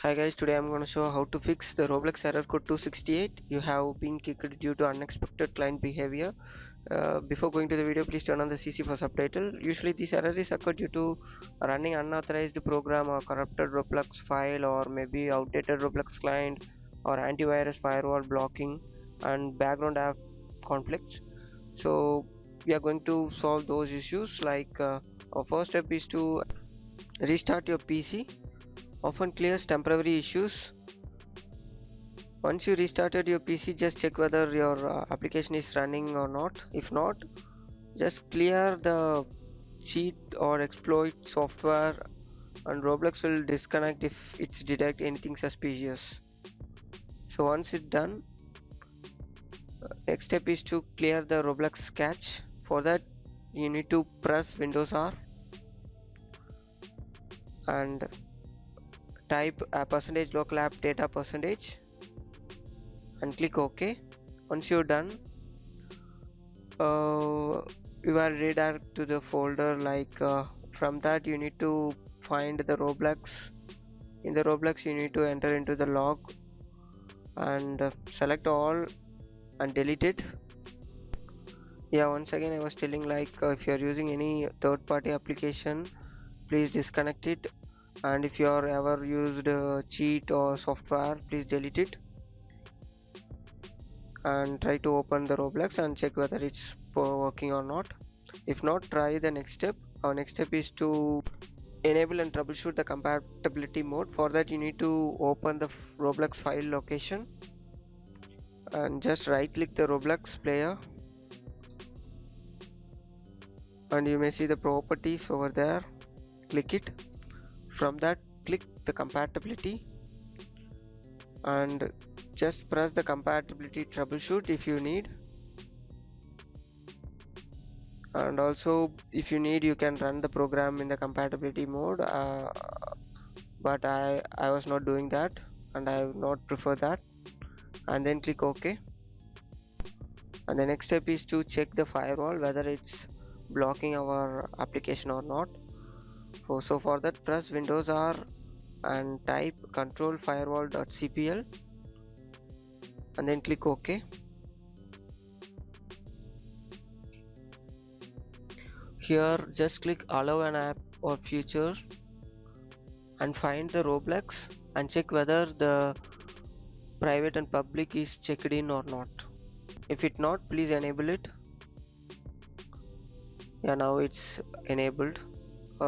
Hi guys, today I'm going to show how to fix the Roblox error code 268. You have been kicked due to unexpected client behavior. Before going to the video, please turn on the CC for subtitle. Usually this error is occurred due to running unauthorized program or corrupted Roblox file or maybe outdated Roblox client or antivirus firewall blocking and background app conflicts. So we are going to solve those issues. Our first step is to restart your PC. Often clears temporary issues. Once you restarted your PC, just check whether your application is running or not. If not, just clear the cheat or exploit software and Roblox will disconnect if it's detect anything suspicious. So once it's done, next step is to clear the Roblox cache. For that, you need to press Windows R and type a percentage local app data percentage and click OK. Once you're done, you are redirect to the folder. From that you need to find the Roblox. In the Roblox you need to enter into the log and select all and delete it. Once again I was telling if you are using any third-party application, please disconnect it, and if you are ever used cheat or software, please delete it and try to open the Roblox and check whether it's working or not. If not, try the next step. Our next step is to enable and troubleshoot the compatibility mode. For that you need to open the Roblox file location and just right click the Roblox player, and you may see the properties over there. Click it. From that, click the compatibility and just press the compatibility troubleshoot if you need, and also if you need you can run the program in the compatibility mode, but I was not doing that and I would not prefer that. And then click OK. And the next step is to check the firewall whether it's blocking our application or not. So for that, press Windows R and type control firewall.cpl and then click OK. Here just click allow an app or feature and find the Roblox and check whether the private and public is checked in or not. If it not, please enable it. Now it's enabled.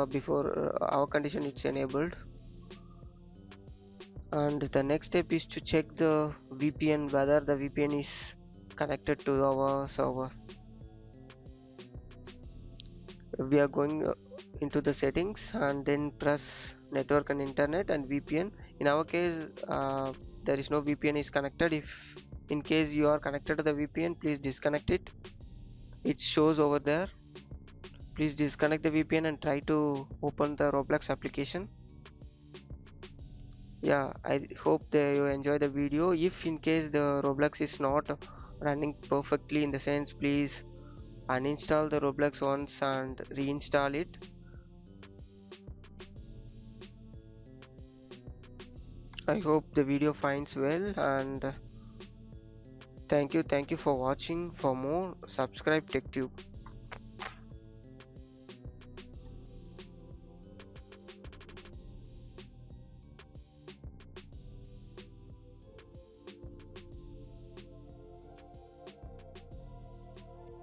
Before our condition it's enabled. And the next step is to check the VPN, whether the VPN is connected to our server. We are going into the settings and then press network and internet and VPN. In our case there is no VPN is connected. If in case you are connected to the VPN, please disconnect it. It shows over there. Please disconnect the VPN and try to open the Roblox application. I hope that you enjoy the video. If in case the Roblox is not running perfectly, in the sense, please uninstall the Roblox once and reinstall it. I hope the video finds well, and thank you for watching. For more, subscribe TechTube.